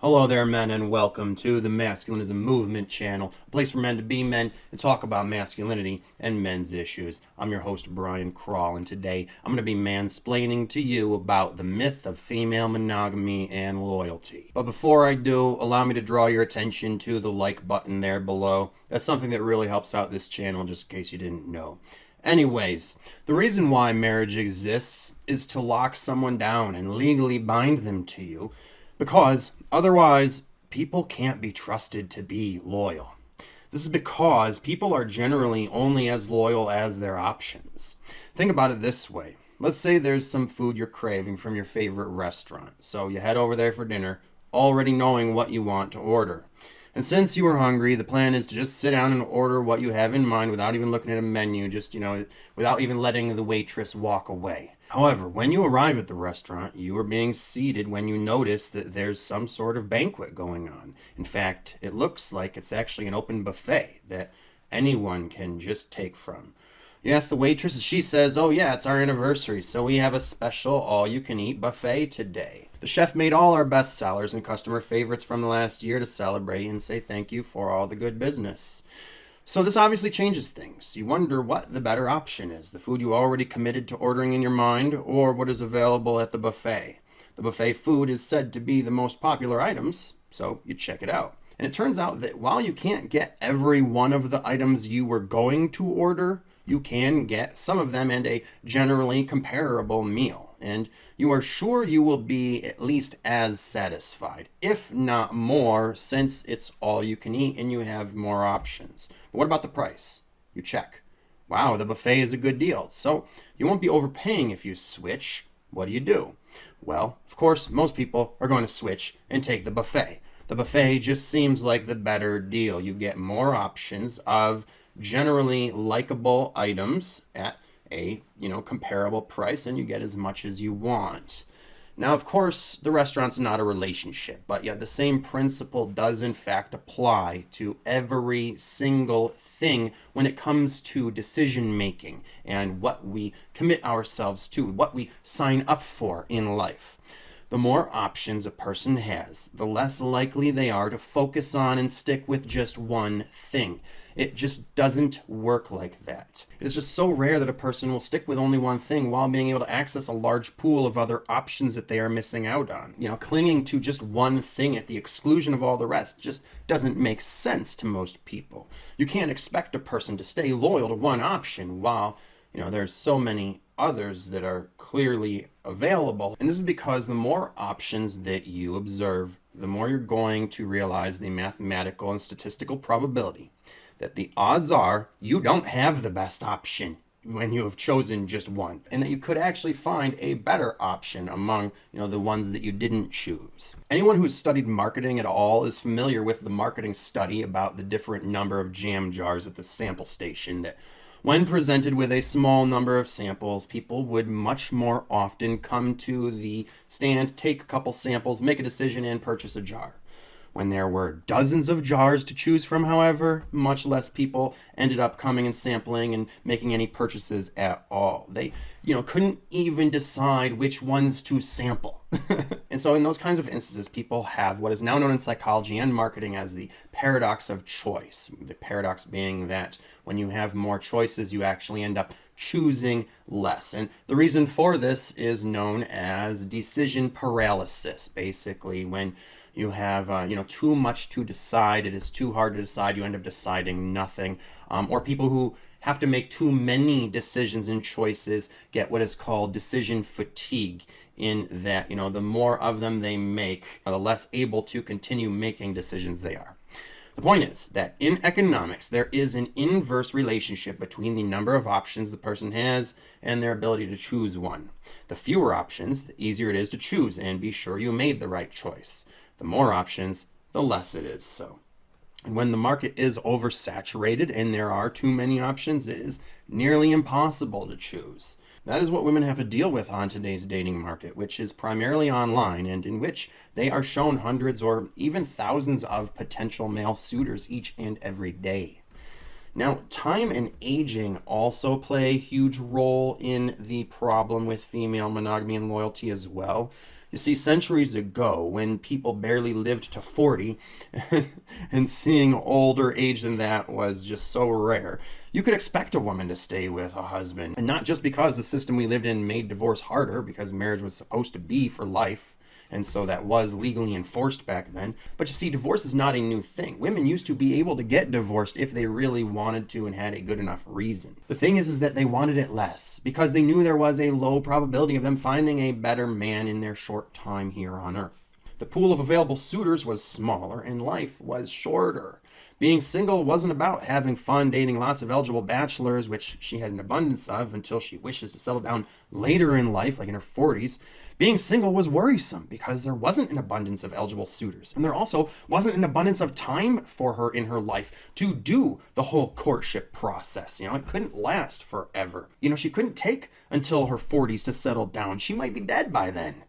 Hello there, men, and welcome to the Masculinism Movement channel, a place for men to be men and talk about masculinity and men's issues. I'm your host, Brian Crawl, and today I'm going to be mansplaining to you about the myth of female monogamy and loyalty. But before I do, allow me to draw your attention to the like button there below. That's something that really helps out this channel, just in case you didn't know. Anyways, the reason why marriage exists is to lock someone down and legally bind them to you, because otherwise, people can't be trusted to be loyal. This is because people are generally only as loyal as their options. Think about it this way. Let's say there's some food you're craving from your favorite restaurant. So you head over there for dinner, already knowing what you want to order. And since you are hungry, the plan is to just sit down and order what you have in mind without even looking at a menu, without even letting the waitress walk away. However, when you arrive at the restaurant, you are being seated when you notice that there's some sort of banquet going on. In fact, it looks like it's actually an open buffet that anyone can just take from. You ask the waitress and she says, "Oh yeah, it's our anniversary, so we have a special all-you-can-eat buffet today. The chef made all our best sellers and customer favorites from the last year to celebrate and say thank you for all the good business." So this obviously changes things. You wonder what the better option is, the food you already committed to ordering in your mind or what is available at the buffet. The buffet food is said to be the most popular items, so you check it out. And it turns out that while you can't get every one of the items you were going to order, you can get some of them and a generally comparable meal. And you are sure you will be at least as satisfied, if not more, since it's all you can eat and you have more options. But what about the price? You check. Wow, the buffet is a good deal. So you won't be overpaying if you switch. What do? Well, of course, most people are going to switch and take the buffet. The buffet just seems like the better deal. You get more options of generally likable items at a comparable price, and you get as much as you want. Now, of course, the restaurant's not a relationship, but yet the same principle does in fact apply to every single thing when it comes to decision making and what we commit ourselves to, what we sign up for in life. The more options a person has, the less likely they are to focus on and stick with just one thing. It just doesn't work like that. It is just so rare that a person will stick with only one thing while being able to access a large pool of other options that they are missing out on. Clinging to just one thing at the exclusion of all the rest just doesn't make sense to most people. You can't expect a person to stay loyal to one option while there's so many others that are clearly available. And this is because the more options that you observe, the more you're going to realize the mathematical and statistical probability that the odds are you don't have the best option when you have chosen just one, and that you could actually find a better option among the ones that you didn't choose. Anyone who's studied marketing at all is familiar with the marketing study about the different number of jam jars at the sample station, that when presented with a small number of samples, people would much more often come to the stand, take a couple samples, make a decision, and purchase a jar. When there were dozens of jars to choose from, however, much less people ended up coming and sampling and making any purchases at all. They, couldn't even decide which ones to sample. And so in those kinds of instances, people have what is now known in psychology and marketing as the paradox of choice. The paradox being that when you have more choices, you actually end up choosing less. And the reason for this is known as decision paralysis. Basically, when you have too much to decide, it is too hard to decide, you end up deciding nothing. Or people who have to make too many decisions and choices get what is called decision fatigue, in that the more of them they make, the less able to continue making decisions they are. The point is that in economics, there is an inverse relationship between the number of options the person has and their ability to choose one. The fewer options, the easier it is to choose and be sure you made the right choice. The more options, the less it is so. And when the market is oversaturated and there are too many options, it is nearly impossible to choose. That is what women have to deal with on today's dating market, which is primarily online and in which they are shown hundreds or even thousands of potential male suitors each and every day. Now, time and aging also play a huge role in the problem with female monogamy and loyalty as well. You see, centuries ago, when people barely lived to 40, and seeing older age than that was just so rare, you could expect a woman to stay with a husband. And not just because the system we lived in made divorce harder, because marriage was supposed to be for life, and so that was legally enforced back then. But you see, divorce is not a new thing. Women used to be able to get divorced if they really wanted to and had a good enough reason. The thing is that they wanted it less, because they knew there was a low probability of them finding a better man in their short time here on Earth. The pool of available suitors was smaller and life was shorter. Being single wasn't about having fun dating lots of eligible bachelors, which she had an abundance of until she wishes to settle down later in life, like in her 40s. Being single was worrisome because there wasn't an abundance of eligible suitors. And there also wasn't an abundance of time for her in her life to do the whole courtship process. It couldn't last forever. She couldn't take until her 40s to settle down. She might be dead by then.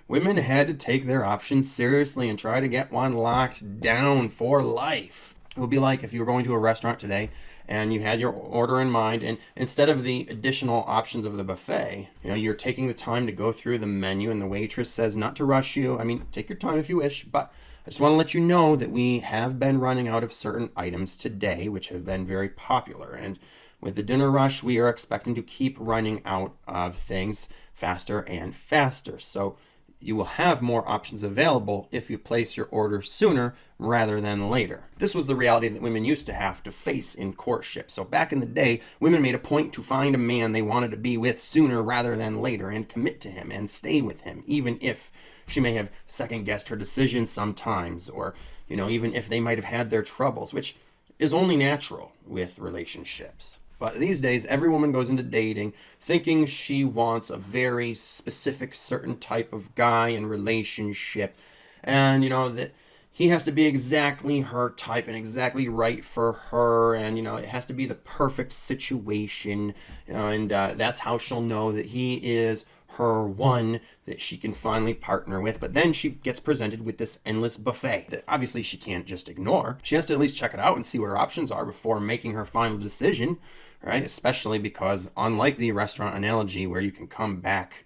Women had to take their options seriously and try to get one locked down for life. It would be like if you were going to a restaurant today and you had your order in mind, and instead of the additional options of the buffet, you're taking the time to go through the menu, and the waitress says not to rush you. Take your time if you wish, but I just want to let you know that we have been running out of certain items today, which have been very popular. And with the dinner rush, we are expecting to keep running out of things faster and faster. So you will have more options available if you place your order sooner rather than later. This was the reality that women used to have to face in courtship. So back in the day, women made a point to find a man they wanted to be with sooner rather than later and commit to him and stay with him, even if she may have second-guessed her decisions sometimes, or, even if they might have had their troubles, which is only natural with relationships. But these days, every woman goes into dating thinking she wants a very specific, certain type of guy and relationship. And, that he has to be exactly her type and exactly right for her. And, it has to be the perfect situation. And that's how she'll know that he is her one that she can finally partner with. But then she gets presented with this endless buffet that obviously she can't just ignore. She has to at least check it out and see what her options are before making her final decision, right? Especially because, unlike the restaurant analogy where you can come back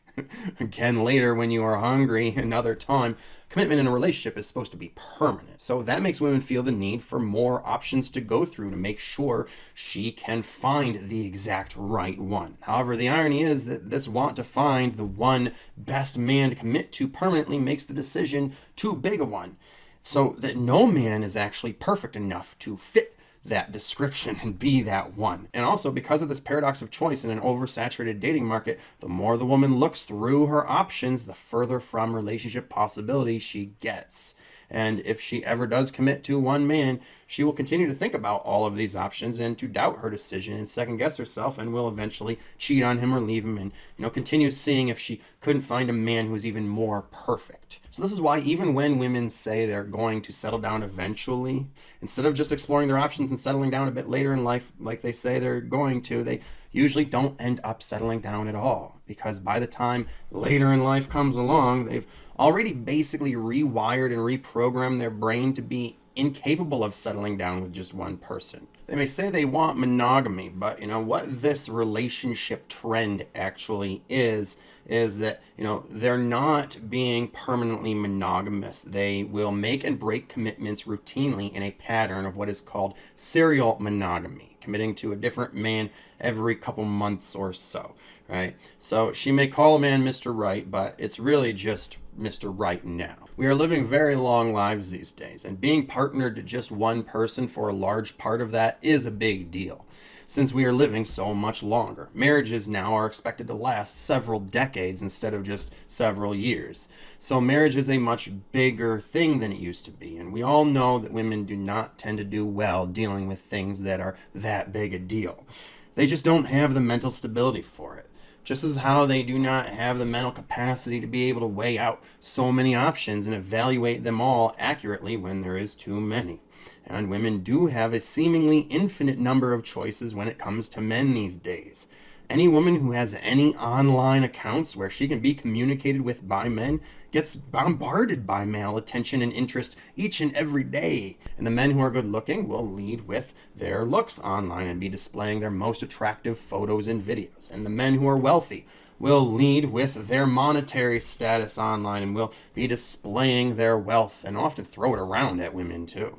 again later when you are hungry another time, commitment in a relationship is supposed to be permanent. So that makes women feel the need for more options to go through to make sure she can find the exact right one. However, the irony is that this want to find the one best man to commit to permanently makes the decision too big a one, so that no man is actually perfect enough to fit that description and be that one. And also, because of this paradox of choice in an oversaturated dating market, the more the woman looks through her options, the further from relationship possibility she gets. And if she ever does commit to one man, she will continue to think about all of these options and to doubt her decision and second guess herself, and will eventually cheat on him or leave him, and continue seeing if she couldn't find a man who is even more perfect. So this is why even when women say they're going to settle down eventually, instead of just exploring their options and settling down a bit later in life like they say they're going to, they usually don't end up settling down at all, because by the time later in life comes along, they've already basically rewired and reprogrammed their brain to be incapable of settling down with just one person. They may say they want monogamy, but what this relationship trend actually is that they're not being permanently monogamous. They will make and break commitments routinely in a pattern of what is called serial monogamy, committing to a different man every couple months or so, right? So she may call a man Mr. Right, but it's really just Mr. Right now. We are living very long lives these days, and being partnered to just one person for a large part of that is a big deal, since we are living so much longer. Marriages now are expected to last several decades instead of just several years. So marriage is a much bigger thing than it used to be, and we all know that women do not tend to do well dealing with things that are that big a deal. They just don't have the mental stability for it. Just as how they do not have the mental capacity to be able to weigh out so many options and evaluate them all accurately when there is too many. And women do have a seemingly infinite number of choices when it comes to men these days. Any woman who has any online accounts where she can be communicated with by men gets bombarded by male attention and interest each and every day. And the men who are good looking will lead with their looks online and be displaying their most attractive photos and videos. And the men who are wealthy will lead with their monetary status online and will be displaying their wealth and often throw it around at women too.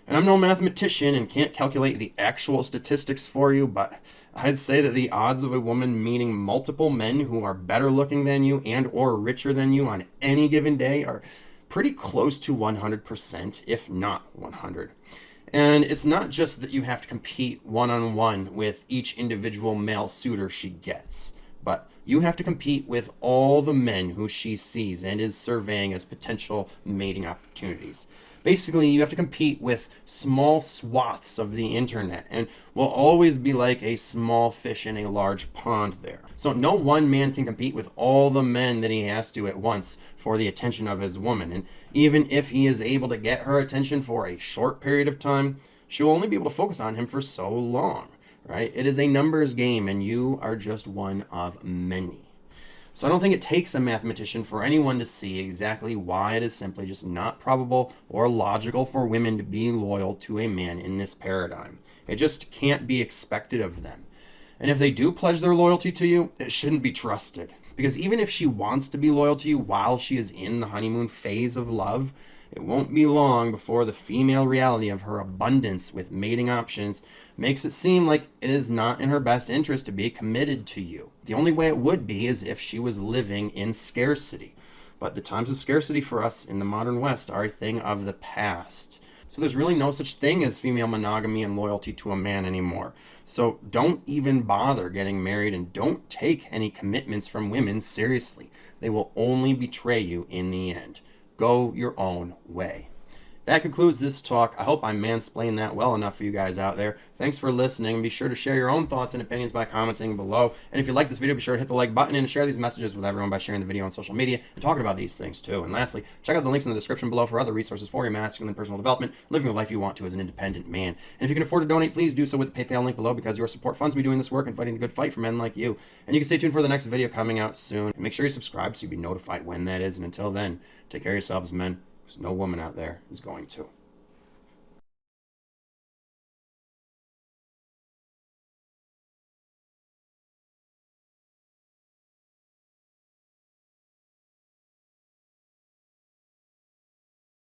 And I'm no mathematician and can't calculate the actual statistics for you, but I'd say that the odds of a woman meeting multiple men who are better looking than you and or richer than you on any given day are pretty close to 100%, if not 100. And it's not just that you have to compete one-on-one with each individual male suitor she gets, but you have to compete with all the men who she sees and is surveying as potential mating opportunities. Basically, you have to compete with small swaths of the internet and will always be like a small fish in a large pond there. So no one man can compete with all the men that he has to at once for the attention of his woman. And even if he is able to get her attention for a short period of time, she'll only be able to focus on him for so long, right? It is a numbers game and you are just one of many. So I don't think it takes a mathematician for anyone to see exactly why it is simply just not probable or logical for women to be loyal to a man in this paradigm. It just can't be expected of them. And if they do pledge their loyalty to you, it shouldn't be trusted. Because even if she wants to be loyal to you while she is in the honeymoon phase of love, it won't be long before the female reality of her abundance with mating options makes it seem like it is not in her best interest to be committed to you. The only way it would be is if she was living in scarcity. But the times of scarcity for us in the modern West are a thing of the past. So there's really no such thing as female monogamy and loyalty to a man anymore. So don't even bother getting married and don't take any commitments from women seriously. They will only betray you in the end. Go your own way. That concludes this talk. I hope I mansplained that well enough for you guys out there. Thanks for listening, and be sure to share your own thoughts and opinions by commenting below. And if you like this video, be sure to hit the like button and share these messages with everyone by sharing the video on social media and talking about these things too. And lastly, check out the links in the description below for other resources for your masculine and personal development, living the life you want to as an independent man. And if you can afford to donate, please do so with the PayPal link below, because your support funds me doing this work and fighting the good fight for men like you. And you can stay tuned for the next video coming out soon. And make sure you subscribe so you'll be notified when that is. And until then, take care of yourselves, men, because no woman out there is going to.